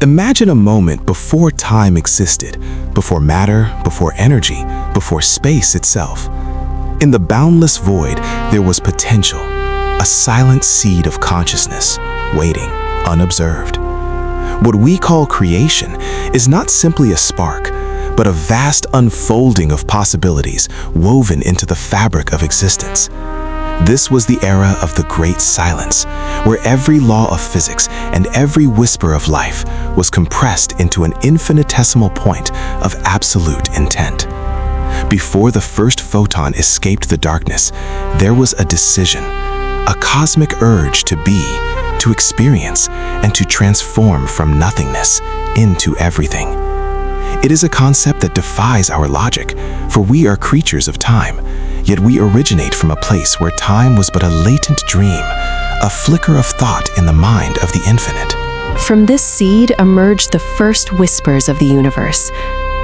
Imagine a moment before time existed, before matter, before energy, before space itself. In the boundless void, there was potential, a silent seed of consciousness, waiting, unobserved. What we call creation is not simply a spark, but a vast unfolding of possibilities woven into the fabric of existence. This was the era of the Great Silence, where every law of physics and every whisper of life was compressed into an infinitesimal point of absolute intent. Before the first photon escaped the darkness, there was a decision, a cosmic urge to be, to experience, and to transform from nothingness into everything. It is a concept that defies our logic, for we are creatures of time, yet we originate from a place where time was but a latent dream, a flicker of thought in the mind of the infinite. From this seed emerged the first whispers of the universe.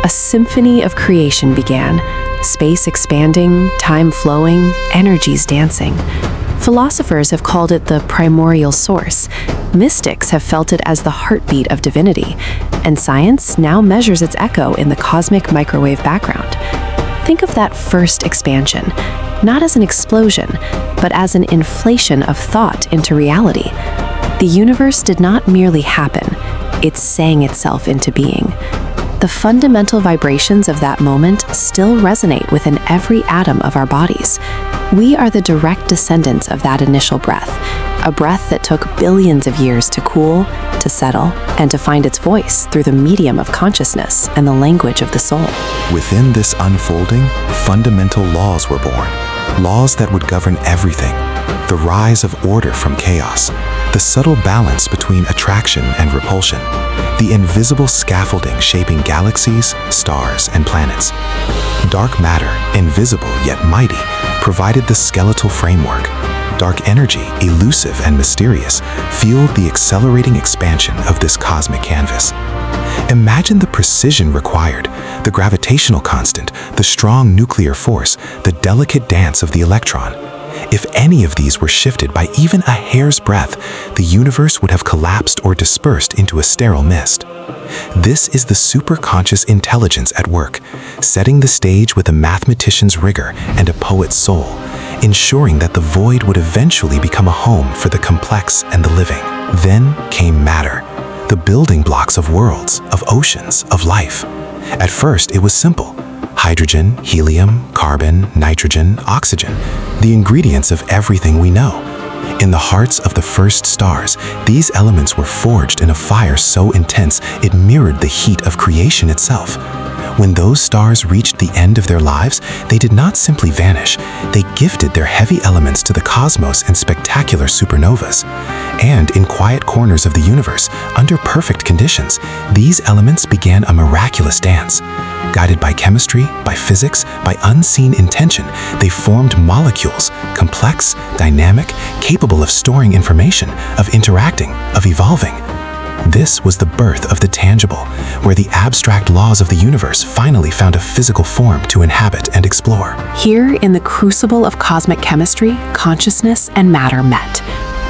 A symphony of creation began, space expanding, time flowing, energies dancing. Philosophers have called it the primordial source. Mystics have felt it as the heartbeat of divinity, and science now measures its echo in the cosmic microwave background. Think of that first expansion, not as an explosion, but as an inflation of thought into reality. The universe did not merely happen, it sang itself into being. The fundamental vibrations of that moment still resonate within every atom of our bodies. We are the direct descendants of that initial breath, a breath that took billions of years to cool, to settle, and to find its voice through the medium of consciousness and the language of the soul. Within this unfolding, fundamental laws were born, laws that would govern everything. The rise of order from chaos, the subtle balance between attraction and repulsion, the invisible scaffolding shaping galaxies, stars, and planets. Dark matter, invisible yet mighty, provided the skeletal framework. Dark energy, elusive and mysterious, fueled the accelerating expansion of this cosmic canvas. Imagine the precision required, the gravitational constant, the strong nuclear force, the delicate dance of the electron. If any of these were shifted by even a hair's breadth, the universe would have collapsed or dispersed into a sterile mist. This is the superconscious intelligence at work, setting the stage with a mathematician's rigor and a poet's soul, ensuring that the void would eventually become a home for the complex and the living. Then came matter, the building blocks of worlds, of oceans, of life. At first, it was simple. Hydrogen, helium, carbon, nitrogen, oxygen, the ingredients of everything we know. In the hearts of the first stars, these elements were forged in a fire so intense it mirrored the heat of creation itself. When those stars reached the end of their lives, they did not simply vanish. They gifted their heavy elements to the cosmos in spectacular supernovas. And in quiet corners of the universe, under perfect conditions, these elements began a miraculous dance. Guided by chemistry, by physics, by unseen intention, they formed molecules, complex, dynamic, capable of storing information, of interacting, of evolving. This was the birth of the tangible, where the abstract laws of the universe finally found a physical form to inhabit and explore. Here, in the crucible of cosmic chemistry, consciousness and matter met.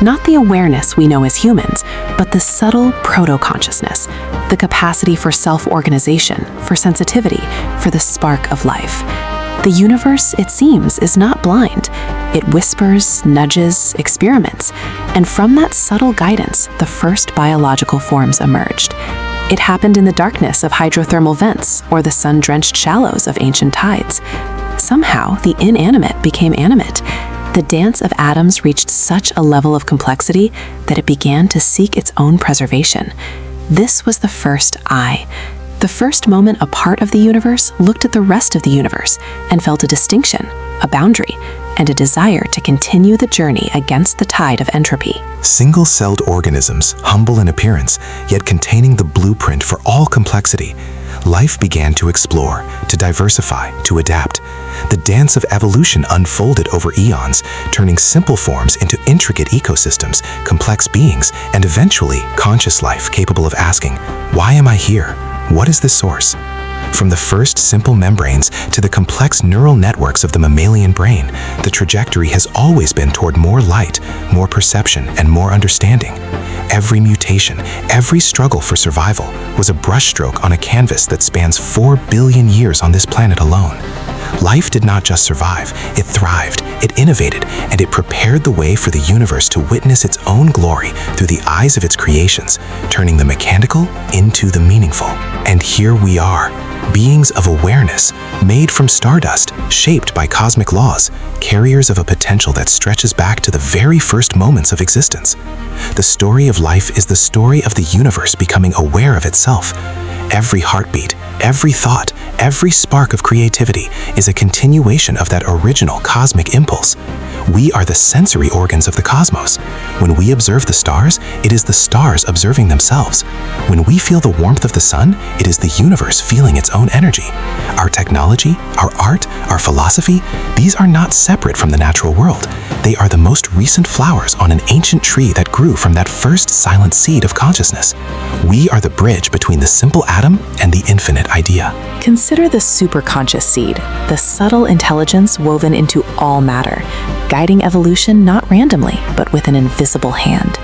Not the awareness we know as humans, but the subtle proto-consciousness, the capacity for self-organization, for sensitivity, for the spark of life. The universe, it seems, is not blind. It whispers, nudges, experiments, and from that subtle guidance, the first biological forms emerged. It happened in the darkness of hydrothermal vents or the sun-drenched shallows of ancient tides. Somehow, the inanimate became animate. The dance of atoms reached such a level of complexity that it began to seek its own preservation. This was the first I. The first moment a part of the universe looked at the rest of the universe and felt a distinction, a boundary, and a desire to continue the journey against the tide of entropy. Single-celled organisms, humble in appearance, yet containing the blueprint for all complexity, life began to explore, to diversify, to adapt. The dance of evolution unfolded over eons, turning simple forms into intricate ecosystems, complex beings, and eventually conscious life capable of asking, "Why am I here? What is the source?" From the first simple membranes to the complex neural networks of the mammalian brain, the trajectory has always been toward more light, more perception, and more understanding. Every mutation, every struggle for survival was a brushstroke on a canvas that spans 4 billion years on this planet alone. Life did not just survive, it thrived, it innovated, and it prepared the way for the universe to witness its own glory through the eyes of its creations, turning the mechanical into the meaningful. And here we are, beings of awareness, made from stardust, shaped by cosmic laws, carriers of a potential that stretches back to the very first moments of existence. The story of life is the story of the universe becoming aware of itself. Every heartbeat, every thought, every spark of creativity is a continuation of that original cosmic impulse. We are the sensory organs of the cosmos. When we observe the stars, it is the stars observing themselves. When we feel the warmth of the sun, it is the universe feeling its own energy. Our technology, our art, our philosophy, these are not separate from the natural world. They are the most recent flowers on an ancient tree that grew from that first silent seed of consciousness. We are the bridge between the simple atom and the infinite idea. Consider the superconscious seed, the subtle intelligence woven into all matter, guiding evolution not randomly, but with an invisible hand.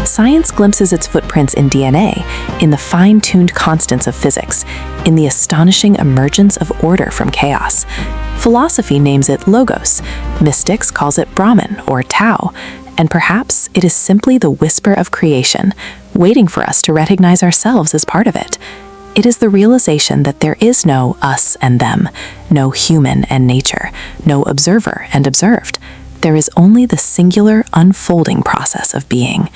Science glimpses its footprints in DNA, in the fine-tuned constants of physics, in the astonishing emergence of order from chaos. Philosophy names it logos, mystics calls it Brahman or Tao, and perhaps it is simply the whisper of creation, waiting for us to recognize ourselves as part of it. It is the realization that there is no us and them, no human and nature, no observer and observed. There is only the singular unfolding process of being.